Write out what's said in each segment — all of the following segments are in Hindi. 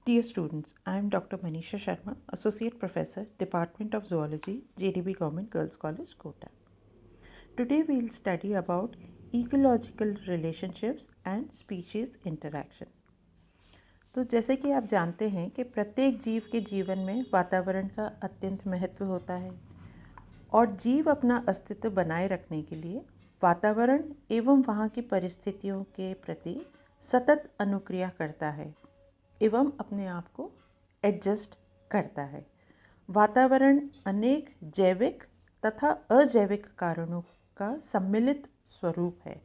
Dear students, I am Dr. Manisha Sharma, Associate Professor, Department of Zoology, JDB Government Girls College, Kota. Today we will study about ecological relationships and species interaction. तो जैसे कि आप जानते हैं कि प्रत्येक जीव के जीवन में वातावरण का अत्यंत महत्व होता है और जीव अपना अस्तित्व बनाए रखने के लिए वातावरण एवं वहाँ की परिस्थितियों के प्रति सतत अनुक्रिया करता है एवं अपने आप को एडजस्ट करता है। वातावरण अनेक जैविक तथा अजैविक कारणों का सम्मिलित स्वरूप है।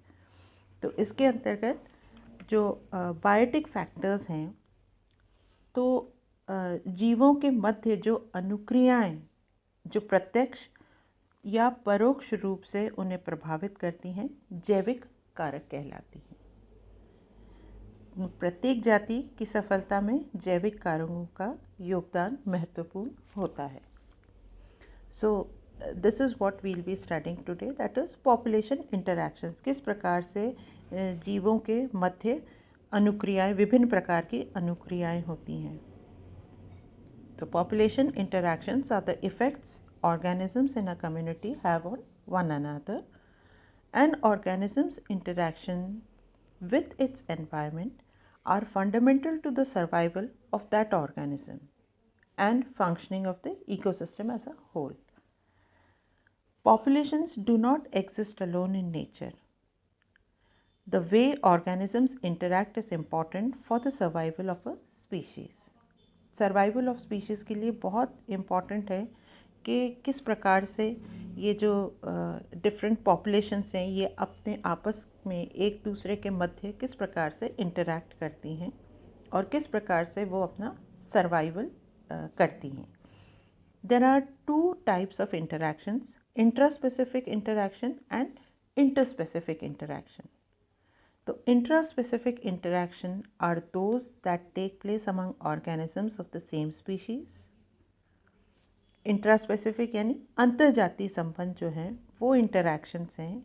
तो इसके अंतर्गत जो बायोटिक फैक्टर्स हैं, तो जीवों के मध्य जो अनुक्रियाएं जो प्रत्यक्ष या परोक्ष रूप से उन्हें प्रभावित करती हैं, जैविक कारक कहलाती हैं। प्रत्येक जाति की सफलता में जैविक कारकों का योगदान महत्वपूर्ण होता है। So this is what we will be studying today, that is population interactions. किस प्रकार से जीवों के मध्य अनुक्रियाएं, विभिन्न प्रकार की अनुक्रियाएं होती हैं। तो population interactions are the effects organisms in a community have on one another. An organism's interaction with its environment are fundamental to the survival of that organism and functioning of the ecosystem as a whole. Populations do not exist alone in nature. The way organisms interact is important for the survival of a species. Survival of species के लिए बहुत important है कि किस प्रकार से ये जो डिफरेंट पॉपुलेशंस हैं, ये अपने आपस में एक दूसरे के मध्य किस प्रकार से इंटरैक्ट करती हैं और किस प्रकार से वो अपना सर्वाइवल करती हैं। There are two types of interactions, intraspecific interaction and interspecific interaction. तो intraspecific interaction are those that take place among organisms of the same species. Intraspecific यानी अंतर्जातीय संबंध जो हैं वो इंटरैक्शंस हैं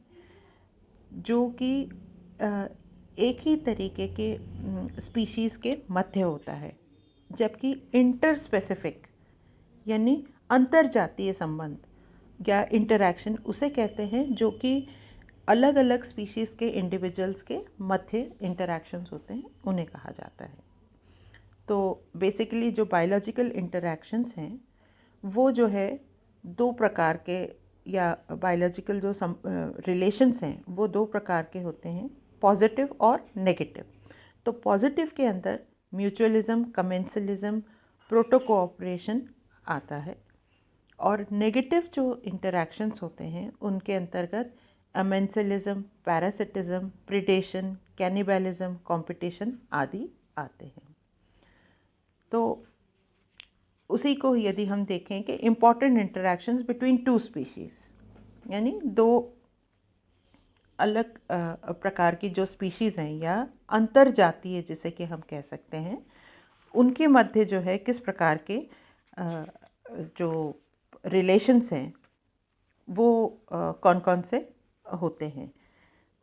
जो कि एक ही तरीके के स्पीशीज़ के मध्य होता है, जबकि इंटरस्पेसिफिक यानी अंतर्जातीय संबंध या इंटरैक्शन उसे कहते हैं जो कि अलग अलग स्पीशीज़ के इंडिविजुअल्स के मध्य इंटरैक्शंस होते हैं, उन्हें कहा जाता है। तो बेसिकली जो बायोलॉजिकल इंटरैक्शंस हैं वो जो है दो प्रकार के, या बायोलॉजिकल जो रिलेशंस हैं वो दो प्रकार के होते हैं, पॉजिटिव और नेगेटिव। तो पॉजिटिव के अंदर म्यूचुअलिज्म, कमेंसलिज्म, प्रोटोकोऑपरेशन आता है, और नेगेटिव जो इंटरैक्शंस होते हैं उनके अंतर्गत amensalism, parasitism, predation, cannibalism, competition आदि आते हैं। तो उसी को यदि हम देखें कि important interactions between two species, यानी दो अलग प्रकार की जो स्पीशीज़ हैं या अंतर्जातीय जिसे कि हम कह सकते हैं, उनके मध्य जो है किस प्रकार के जो रिलेशंस हैं वो कौन कौन से होते हैं।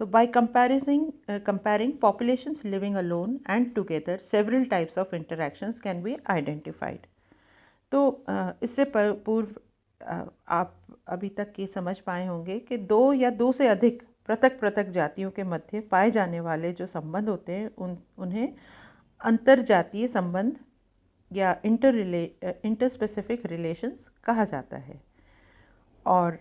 तो by comparing populations living alone and together several types of interactions can be identified. तो इससे पूर्व आप अभी तक ये समझ पाए होंगे कि दो या दो से अधिक पृथक पृथक जातियों के मध्य पाए जाने वाले जो संबंध होते हैं उन्हें अंतर्जातीय संबंध या इंटरस्पेसिफिक रिलेशंस कहा जाता है। और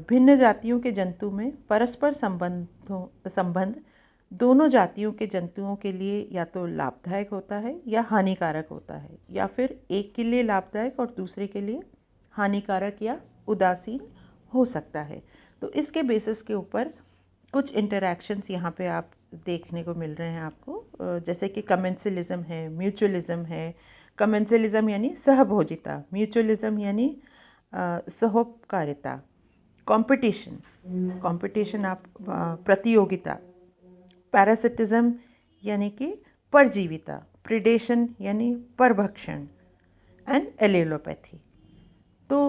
भिन्न जातियों के जंतु में परस्पर संबंध दोनों जातियों के जंतुओं के लिए या तो लाभदायक होता है या हानिकारक होता है, या फिर एक के लिए लाभदायक और दूसरे के लिए हानिकारक या उदासीन हो सकता है। तो इसके बेसिस के ऊपर कुछ इंटरैक्शंस यहाँ पे आप देखने को मिल रहे हैं आपको, जैसे कि कमेंसलिज्म है, म्यूचुअलिज्म है। कमेंसलिज्म यानी सहभोजिता, म्यूचुअलिज्म यानी सहोपकारिता, कंपटीशन आप प्रतियोगिता, पैरासिटिज्म यानी कि परजीविता, प्रिडेशन यानी परभक्षण, एंड एलेलोपैथी। तो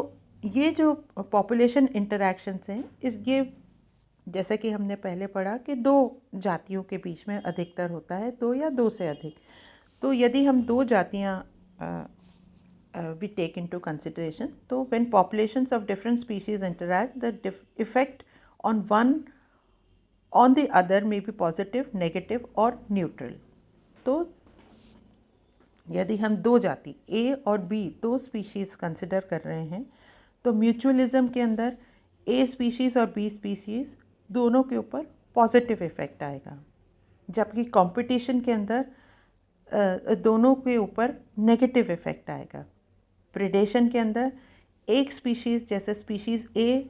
ये जो पॉपुलेशन इंटरैक्शंस हैं, ये जैसा कि हमने पहले पढ़ा कि दो जातियों के बीच में अधिकतर होता है, दो या दो से अधिक। तो यदि हम दो जातियाँ we take into consideration, तो when populations of different species interact, the effect on one on the other may be positive, negative और neutral. तो यदि हम दो जाति A और B दो स्पीशीज़ कंसिडर कर रहे हैं, तो म्यूचुअलिज्म के अंदर A स्पीशीज़ और B स्पीशीज़ दोनों के ऊपर पॉजिटिव इफ़ेक्ट आएगा, जबकि कंपटीशन के अंदर दोनों के ऊपर नेगेटिव इफ़ेक्ट आएगा। प्रेडेशन के अंदर एक स्पीशीज़ जैसे स्पीशीज़ A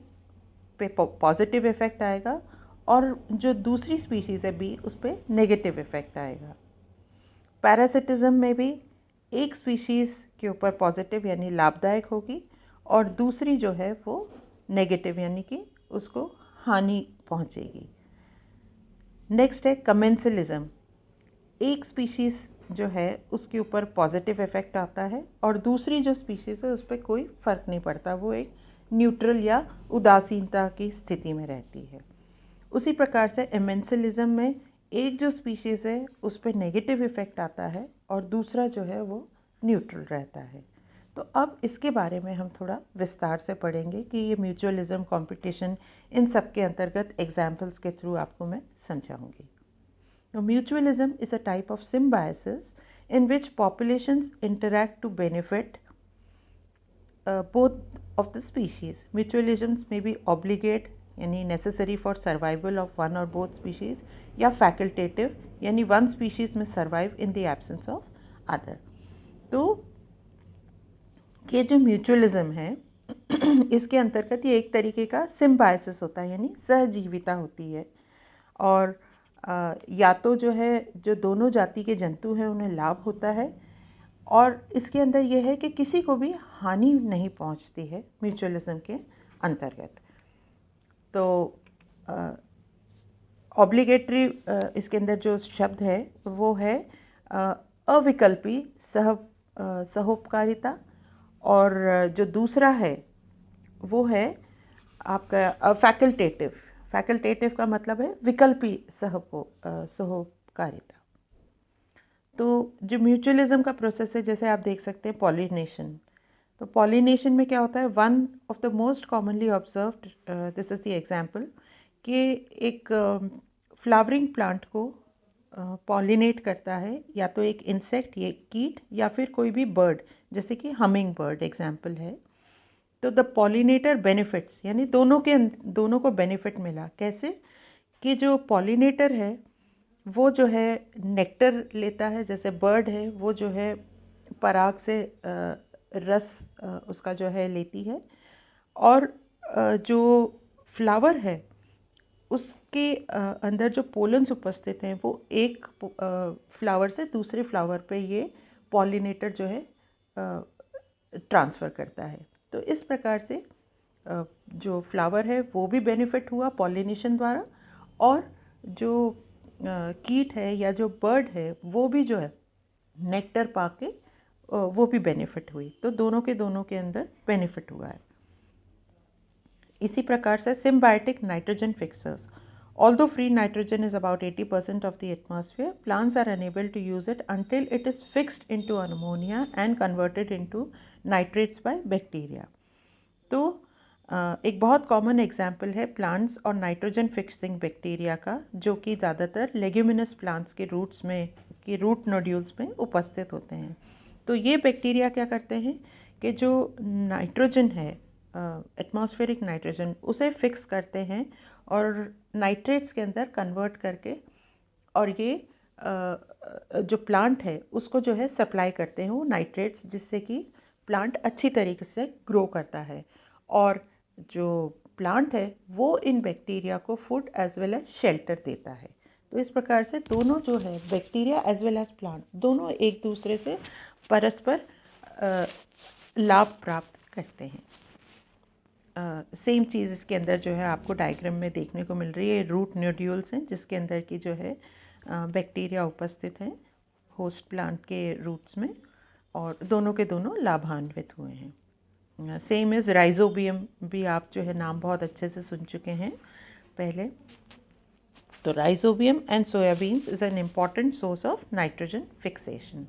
पे पॉजिटिव इफ़ेक्ट आएगा और जो दूसरी स्पीशीज़ है B उस पर नेगेटिव इफ़ेक्ट आएगा। पैरासिटिज्म में भी एक स्पीशीज़ के ऊपर पॉजिटिव यानी लाभदायक होगी और दूसरी जो है वो नेगेटिव यानी कि उसको हानि पहुंचेगी। नेक्स्ट है कमेंसलिज्म। एक स्पीशीज़ जो है उसके ऊपर पॉजिटिव इफ़ेक्ट आता है और दूसरी जो स्पीशीज़ है उस पर कोई फ़र्क नहीं पड़ता, वो एक न्यूट्रल या उदासीनता की स्थिति में रहती है। उसी प्रकार से एमेंसलिज्म में एक जो स्पीशीज़ है उस पर नेगेटिव इफ़ेक्ट आता है और दूसरा जो है वो न्यूट्रल रहता है। तो अब इसके बारे में हम थोड़ा विस्तार से पढ़ेंगे कि ये म्यूचुअलिज्म, कंपटीशन, इन सब के अंतर्गत एग्जाम्पल्स के थ्रू आपको मैं समझाऊंगी। तो mutualism is a type of symbiosis in which populations interact to benefit both of the species. Mutualisms may be obligate यानी necessary for survival of one or both species या facultative यानी one species में survive in the absence of other. तो ये जो म्यूचुअलिज्म है इसके अंतर्गत ये एक तरीके का सिम्बायोसिस होता है यानी सहजीविता होती है और या तो जो है जो दोनों जाति के जंतु हैं उन्हें लाभ होता है और इसके अंदर यह है कि किसी को भी हानि नहीं पहुंचती है म्यूचुअलिज्म के अंतर्गत। तो ऑब्लिगेटरी इसके अंदर जो शब्द है वो है अविकल्पी सहोपकारिता और जो दूसरा है वो है आपका फैकल्टेटिव का मतलब है विकल्पी सहोपकारिता। तो जो म्यूचुअलिज्म का प्रोसेस है जैसे आप देख सकते हैं पॉलिनेशन, तो पॉलिनेशन में क्या होता है, one of the most commonly observed this is the example कि एक फ्लावरिंग प्लांट को पॉलिनेट करता है या तो एक इंसेक्ट, ये कीट या फिर कोई भी बर्ड जैसे कि हमिंग बर्ड एग्जाम्पल है। तो द पॉलिनेटर बेनिफिट्स यानी दोनों को बेनिफिट मिला। कैसे कि जो पॉलिनेटर है वो जो है नेक्टर लेता है, जैसे बर्ड है वो जो है पराग से रस उसका जो है लेती है और जो फ्लावर है उसके अंदर जो पोलन्स उपस्थित हैं वो एक फ्लावर से दूसरे फ्लावर पे ये पॉलिनेटर जो है ट्रांसफ़र करता है। तो इस प्रकार से जो फ्लावर है वो भी बेनिफिट हुआ पॉलिनेशन द्वारा और जो कीट है या जो बर्ड है वो भी जो है नेक्टर पाके वो भी बेनिफिट हुई। तो दोनों के अंदर बेनिफिट हुआ है। इसी प्रकार से symbiotic nitrogen fixers. Although free nitrogen is about 80% of the atmosphere, plants are unable to use it until it is fixed into ammonia and converted into nitrates by bacteria. तो एक बहुत कॉमन एग्जाम्पल है प्लांट्स और नाइट्रोजन फिक्सिंग बैक्टीरिया का, जो कि ज़्यादातर लेग्यूमिनस प्लांट्स के रूट्स में की रूट नोड्यूल्स में उपस्थित होते हैं। तो ये बैक्टीरिया क्या करते हैं कि जो नाइट्रोजन है एटमॉस्फेरिक नाइट्रोजन उसे फिक्स करते हैं और नाइट्रेट्स के अंदर कन्वर्ट करके और ये जो प्लांट है उसको जो है सप्लाई करते हैं वो नाइट्रेट्स, जिससे कि प्लांट अच्छी तरीके से ग्रो करता है और जो प्लांट है वो इन बैक्टीरिया को food as well as shelter देता है। तो इस प्रकार से दोनों जो है bacteria as well as plant दोनों एक दूसरे से परस्पर लाभ प्राप्त करते हैं। सेम चीज़ इसके अंदर जो है आपको डायग्राम में देखने को मिल रही है। रूट नोड्यूल्स हैं जिसके अंदर की जो है बैक्टीरिया उपस्थित हैं होस्ट प्लांट के रूट्स में और दोनों के दोनों लाभान्वित हुए हैं। सेम इज़ राइजोबियम भी आप जो है नाम बहुत अच्छे से सुन चुके हैं पहले। तो rhizobium and soya beans is an important source of nitrogen fixation.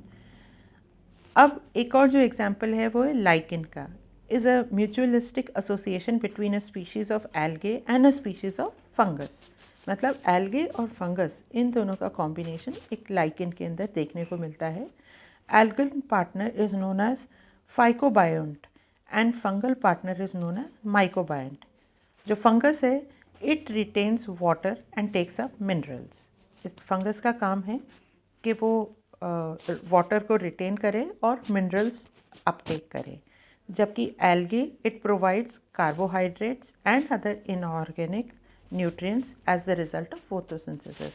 अब एक और जो एग्जाम्पल है वो है लाइकेन का। Is a mutualistic association between a species of algae and a species of fungus. मतलब एल्गे और फंगस इन दोनों का कॉम्बिनेशन एक लाइकेन के अंदर देखने को मिलता है। Algal partner is known as phycobiont and fungal partner is known as mycobiont. जो फंगस है it retains water and takes up minerals. इस फंगस का काम है कि वो वाटर को रिटेन करे और मिनरल्स अपटेक करे, जबकि algae it provides carbohydrates and other inorganic nutrients as the result of photosynthesis.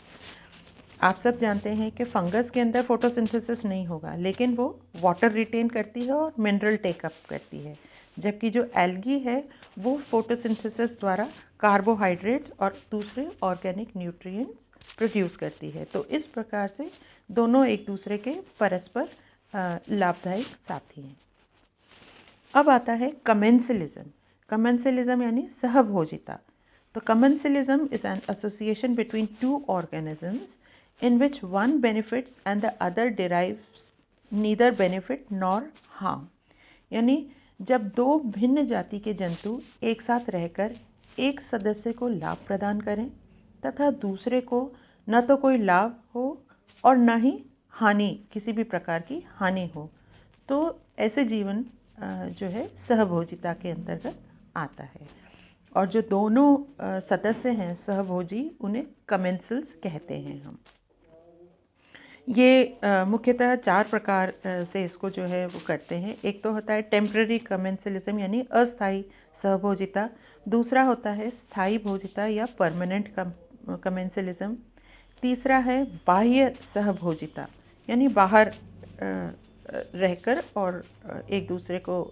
आप सब जानते हैं कि फंगस के अंदर फोटोसिंथेसिस नहीं होगा, लेकिन वो वाटर रिटेन करती है और मिनरल टेकअप करती है, जबकि जो एल्गी है वो फोटोसिंथेसिस द्वारा कार्बोहाइड्रेट्स और दूसरे ऑर्गेनिक न्यूट्रिएंट्स प्रोड्यूस करती है। तो इस प्रकार से दोनों एक दूसरे के परस्पर लाभदायक साथी हैं। अब आता है कमेंसलिज्म। कमेंसलिज्म यानी सहभोजिता। तो commensalism is an association between two organisms in which one benefits and the other derives neither benefit nor harm। यानी जब दो भिन्न जाति के जंतु एक साथ रहकर एक सदस्य को लाभ प्रदान करें तथा दूसरे को न तो कोई लाभ हो और न ही हानि, किसी भी प्रकार की हानि हो, तो ऐसे जीवन जो है सहभोजिता के अंतर्गत आता है। और जो दोनों सदस्य हैं सहभोजी, उन्हें कमेंसल्स कहते हैं हम। ये मुख्यतः 4 प्रकार से इसको जो है वो करते हैं। एक तो होता है टेम्पररी कमेंसलिज्म यानी अस्थायी सहभोजिता। दूसरा होता है स्थायी भोजिता या परमानेंट कमेंसलिज्म। तीसरा है बाह्य सहभोजिता यानी बाहर रहकर और एक दूसरे को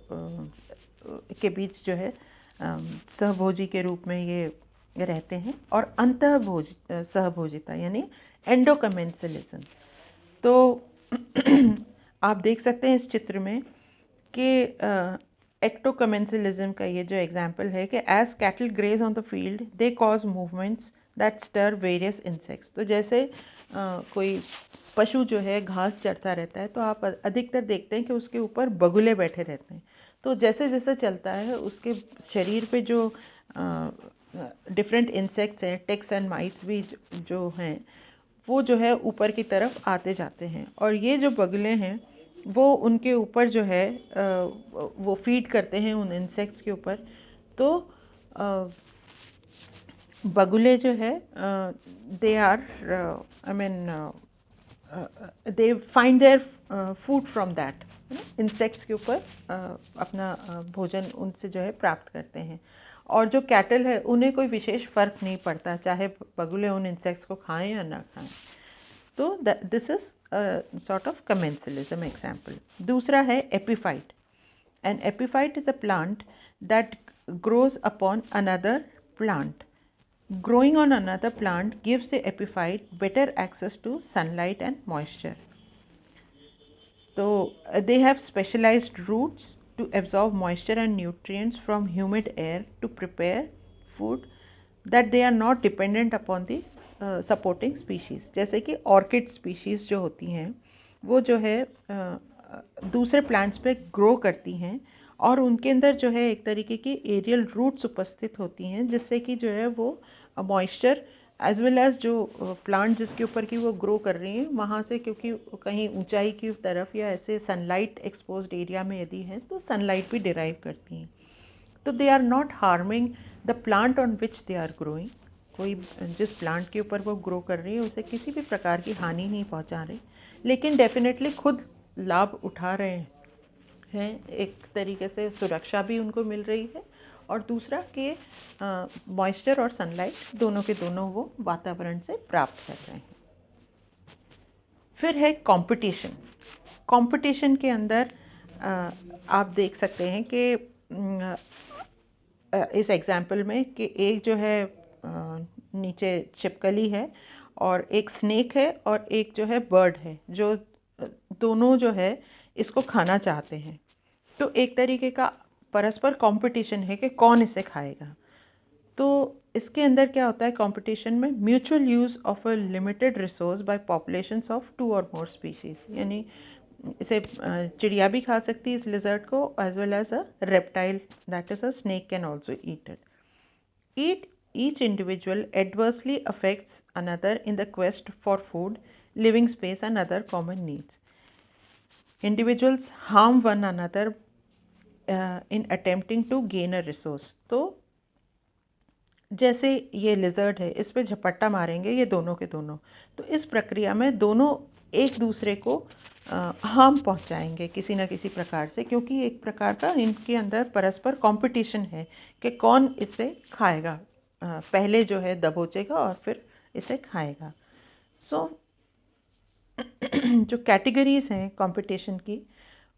के बीच जो है सहभोजी के रूप में ये रहते हैं। और अंतःभोज सहभोजिता यानी एंडोकमेंसलिज्म। तो आप देख सकते हैं इस चित्र में कि एक्टोकमेंसलिज्म का ये जो एग्जाम्पल है कि as cattle graze on the field they cause movements that stir various insects. तो जैसे कोई पशु जो है घास चरता रहता है तो आप अधिकतर देखते हैं कि उसके ऊपर बगुले बैठे रहते हैं। तो जैसे जैसे चलता है उसके शरीर पे जो डिफरेंट इंसेक्ट्स हैं, टिक्स एंड माइट्स भी जो हैं, वो जो है ऊपर की तरफ आते जाते हैं। और ये जो बगुले हैं वो उनके ऊपर जो है वो फीड करते हैं उन इंसेक्ट्स के ऊपर। तो बगुले जो है they are I mean they find their food from that insects के ऊपर अपना भोजन उनसे जो है प्राप्त करते हैं। और जो कैटल है उन्हें कोई विशेष फ़र्क नहीं पड़ता चाहे बगुले उन इंसेक्ट्स को खाएं या ना खाएं। तो this is sort of commensalism example. दूसरा है epiphyte. An epiphyte is a plant that grows upon another plant. Growing on another plant gives the epiphyte better access to sunlight and moisture. So they have specialized roots to absorb moisture and nutrients from humid air to prepare food that they are not dependent upon the supporting species। जैसे कि ऑर्किड स्पीशीज़ जो होती हैं वो जो है दूसरे प्लांट्स पे ग्रो करती हैं और उनके अंदर जो है एक तरीके की एरियल रूट्स उपस्थित होती हैं, जिससे कि जो है वो मॉइस्चर एज वेल एज जो प्लांट जिसके ऊपर की वो ग्रो कर रही हैं वहाँ से, क्योंकि कहीं ऊंचाई की तरफ या ऐसे सनलाइट एक्सपोज्ड एरिया में यदि हैं तो सनलाइट भी डिराइव करती हैं। तो they are not harming the plant on which they are growing. कोई जिस प्लांट के ऊपर वो ग्रो कर रही है उसे किसी भी प्रकार की हानि नहीं पहुंचा रहे, लेकिन डेफिनेटली खुद लाभ उठा रहे हैं। एक तरीके से सुरक्षा भी उनको मिल रही है और दूसरा कि मॉइस्चर और सनलाइट दोनों के दोनों वो वातावरण से प्राप्त कर रहे हैं। फिर है कंपटीशन। कंपटीशन के अंदर आप देख सकते हैं कि इस एग्जाम्पल में कि एक जो है नीचे छिपकली है और एक स्नेक है और एक जो है बर्ड है, जो दोनों जो है इसको खाना चाहते हैं। तो एक तरीके का परस्पर कंपटीशन है कि कौन इसे खाएगा। तो इसके अंदर क्या होता है कंपटीशन में, mutual use of a limited resource bye populations of 2 और मोर स्पीशीज़, यानी इसे चिड़िया भी खा सकती है इस लिजर्ड को, as well as a reptile that is a snake can also eat it. Each individual adversely affects another in the quest for food, living space and other common needs. Individuals harm one another in attempting to gain a resource. तो जैसे ये लिजर्ड है, इस पे झपट्टा मारेंगे ये दोनों के दोनों, तो इस प्रक्रिया में दोनों एक दूसरे को हार्म पहुंचाएंगे किसी ना किसी प्रकार से, क्योंकि एक प्रकार का इनके अंदर परस्पर कंपटीशन है कि कौन इसे खाएगा, पहले जो है दबोचेगा और फिर इसे खाएगा. सो जो कैटेगरीज हैं कंपटीशन की,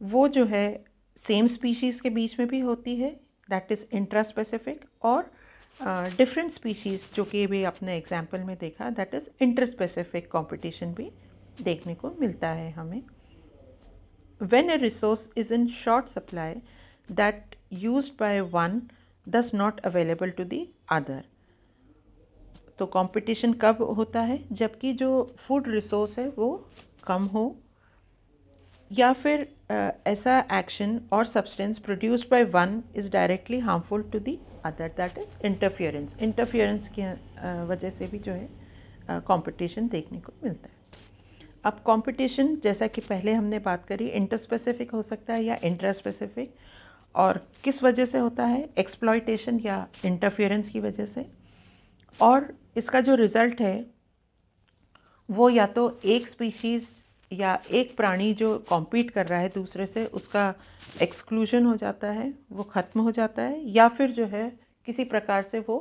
वो जो है सेम स्पीशीज़ के बीच में भी होती है, दैट इज़ इंट्रा स्पेसिफिक, और डिफरेंट स्पीशीज़ जो कि भी अपने एग्जाम्पल में देखा, that is inter specific competition भी देखने को मिलता है हमें. When a resource is in short supply that used by one thus not available to the other. तो कंपटीशन कब होता है, जबकि जो फूड रिसोर्स है वो कम हो, या फिर ऐसा एक्शन और substance produced by one is directly harmful to the other, that is interference. Interference की वजह से भी जो है कंपटीशन देखने को मिलता है. अब कंपटीशन जैसा कि पहले हमने बात करी, इंटर स्पेसिफिक हो सकता है या इंट्रा स्पेसिफिक, और किस वजह से होता है, एक्सप्लॉयटेशन या इंटरफियरेंस की वजह से. और इसका जो रिज़ल्ट है वो या तो एक स्पीशीज़ या एक प्राणी जो कॉम्पीट कर रहा है दूसरे से, उसका एक्सक्लूजन हो जाता है, वो ख़त्म हो जाता है, या फिर जो है किसी प्रकार से वो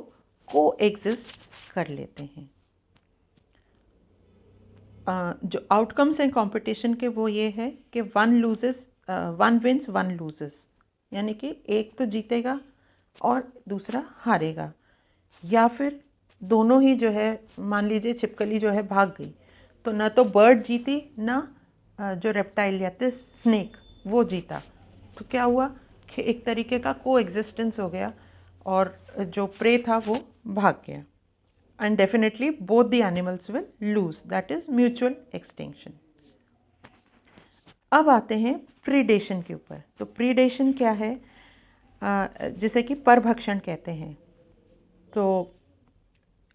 को एग्जिस्ट कर लेते हैं. जो आउटकम्स हैं कंपटीशन के वो ये है कि वन विंस वन लूजेस, यानी कि एक तो जीतेगा और दूसरा हारेगा, या फिर दोनों ही जो है, मान लीजिए छिपकली जो है भाग गई, तो ना तो बर्ड जीती ना जो रेप्टाइल या तो स्नेक वो जीता. तो क्या हुआ कि एक तरीके का को एग्जिस्टेंस हो गया और जो प्रे था वो भाग गया. And definitely both the animals will lose, that is mutual extinction. अब आते हैं प्रीडेशन के ऊपर. तो प्रीडेशन क्या है, जिसे कि परभक्षण कहते हैं. तो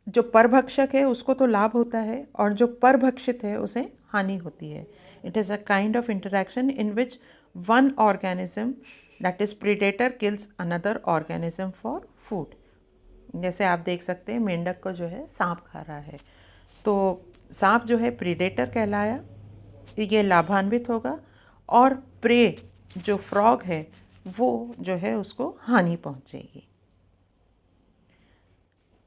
जो परभक्षक है उसको तो लाभ होता है और जो परभक्षित है उसे हानि होती है. It is a kind of interaction in which one organism that is predator kills another organism for food. जैसे आप देख सकते हैं मेंढक को जो है सांप खा रहा है, तो सांप जो है प्रीडेटर कहलाया, ये लाभान्वित होगा, और प्रे जो फ्रॉग है वो जो है उसको हानि पहुंचेगी.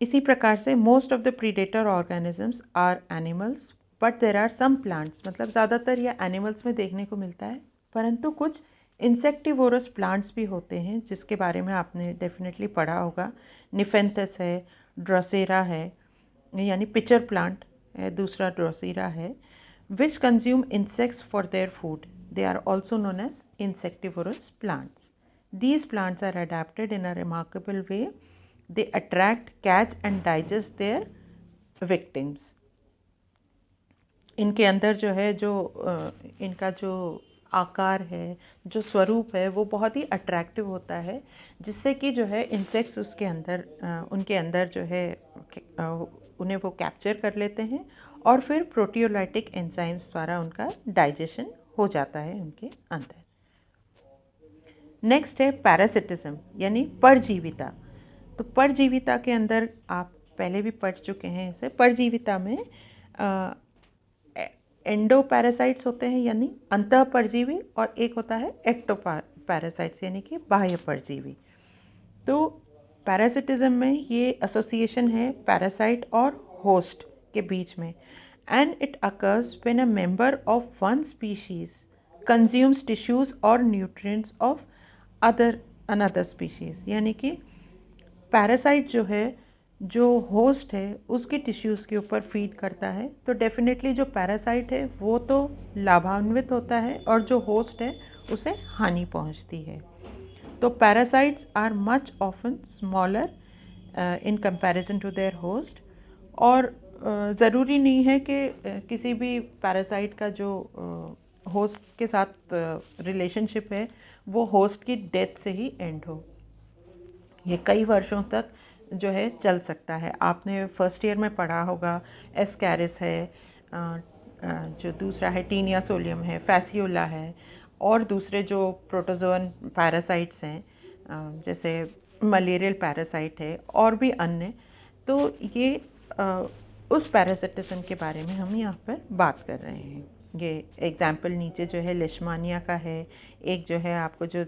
इसी प्रकार से most of the predator organisms are animals but there are some plants, मतलब ज़्यादातर ये एनिमल्स में देखने को मिलता है, परंतु कुछ इंसेक्टिवोरस प्लांट्स भी होते हैं जिसके बारे में आपने डेफिनेटली पढ़ा होगा. निफेंथस है, ड्रोसेरा है, यानी पिचर प्लांट है, दूसरा ड्रोसेरा है, which consume insects for their food. They are also known as insectivorous plants. These plants are adapted in a remarkable way. They attract, catch and digest their victims. इनके अंदर जो है इनका जो आकार है, जो स्वरूप है, वो बहुत ही अट्रैक्टिव होता है, जिससे कि जो है इंसेक्ट्स उसके अंदर उनके अंदर जो है उन्हें वो कैप्चर कर लेते हैं और फिर प्रोटियोलाइटिक एंजाइम्स द्वारा उनका डाइजेशन हो जाता है उनके अंदर. नेक्स्ट है पैरासिटिज्म यानी परजीविता. तो परजीविता के अंदर आप पहले भी पढ़ चुके हैं इसे. परजीविता में एंडो पैरासाइट्स होते हैं यानी अंतः परजीवी, और एक होता है एक्टो पैरासाइट्स यानी कि बाह्य परजीवी. तो पैरासिटिज्म में ये एसोसिएशन है पैरासाइट और होस्ट के बीच में, and it occurs when a member of one species consumes tissues और न्यूट्रिएंट्स ऑफ अनदर स्पीशीज. यानी कि पैरासाइट जो है, जो होस्ट है उसकी टिश्यूज़ के ऊपर फीड करता है, तो डेफिनेटली जो पैरासाइट है वो तो लाभान्वित होता है और जो होस्ट है उसे हानि पहुंचती है. तो parasites are much often smaller in comparison to their host. और ज़रूरी नहीं है कि किसी भी पैरासाइट का जो होस्ट के साथ रिलेशनशिप है वो होस्ट की डेथ से ही एंड हो। ये कई वर्षों तक जो है चल सकता है। आपने फर्स्ट ईयर में पढ़ा होगा एस्कैरिस है, जो दूसरा है टीनिया सोलियम है, फैसियोला है, और दूसरे जो प्रोटोजोअन पैरासाइट्स हैं जैसे मलेरियल पैरासाइट है और भी अन्य। तो ये उस पैरासिटिज्म के बारे में हम यहाँ पर बात कर रहे हैं। ये एग्जाम्पल नीचे जो है लिशमानिया का है, एक जो है आपको जो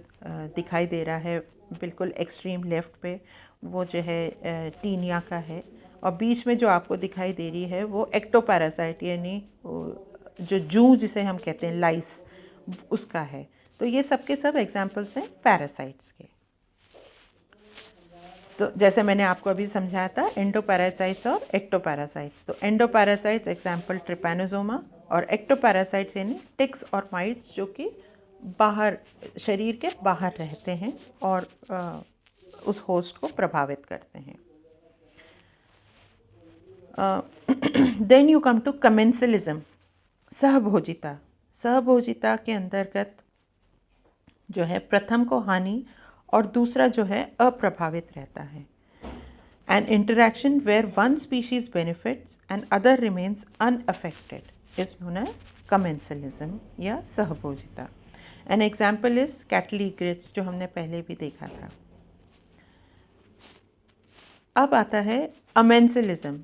दिखाई दे रहा है बिल्कुल एक्सट्रीम लेफ्ट पे वो जो है टीनिया का है, और बीच में जो आपको दिखाई दे रही है वो एक्टोपैरासाइट यानी जो जूं जिसे हम कहते हैं लाइस, उसका है। तो ये सब के सब एग्जाम्पल्स हैं पैरासाइट्स के। तो जैसे मैंने आपको अभी समझाया था एंडोपैरासाइट्स और एक्टोपैरासाइट्स। तो एंडोपैरासाइट्स एग्जाम्पल ट्रिपैनोसोमा, और एक्टोपैरासाइट्स यानी टिक्स और माइट्स जो कि बाहर शरीर के बाहर रहते हैं और उस होस्ट को प्रभावित करते हैं। Then you come to commensalism, सहभोजिता। सहभोजिता के अंतर्गत जो है प्रथम को हानि और दूसरा जो है अप्रभावित रहता है। An interaction where one species benefits and other remains unaffected is known as commensalism या सहभोजिता। An example is cattle egrets जो हमने पहले भी देखा था। अब आता है अमेंसलिज्म।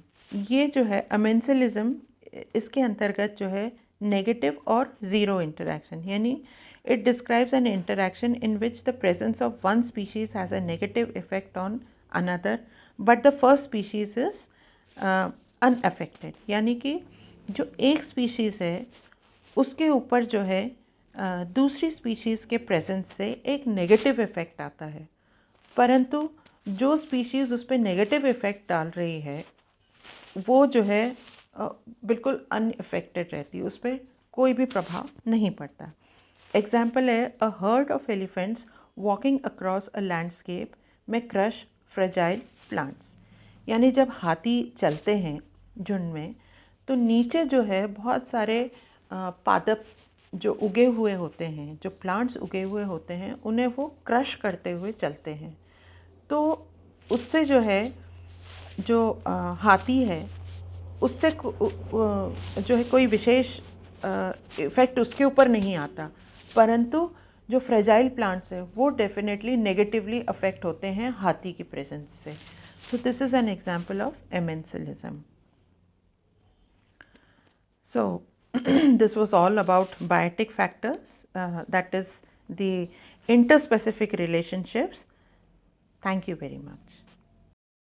ये जो है अमेंसलिज्म, इसके अंतर्गत जो है नेगेटिव और ज़ीरो इंटरैक्शन, यानी it describes an interaction in which the presence of one species has a negative effect on another but the first species is unaffected। यानी कि जो एक स्पीशीज़ है उसके ऊपर जो है दूसरी स्पीशीज़ के प्रेजेंस से एक नेगेटिव इफ़ेक्ट आता है, परंतु जो स्पीशीज़ उस पर नेगेटिव इफ़ेक्ट डाल रही है वो जो है बिल्कुल अनअफेक्टेड रहती है, उस पर कोई भी प्रभाव नहीं पड़ता। एग्जाम्पल है a herd of elephants walking across a landscape में क्रश फ्रेजाइल प्लांट्स। यानी जब हाथी चलते हैं झुंड में तो नीचे जो है बहुत सारे पादप जो उगे हुए होते हैं, जो प्लांट्स उगे हुए होते हैं, उन्हें वो क्रश करते हुए चलते हैं। तो उससे जो है जो हाथी है उससे जो है कोई विशेष इफ़ेक्ट उसके ऊपर नहीं आता, परंतु जो फ्रेजाइल प्लांट्स हैं वो डेफिनेटली नेगेटिवली अफेक्ट होते हैं हाथी की प्रेजेंस से। सो this is an example of amensalism. So this was all about biotic factors, that is the interspecific relationships. Thank you very much.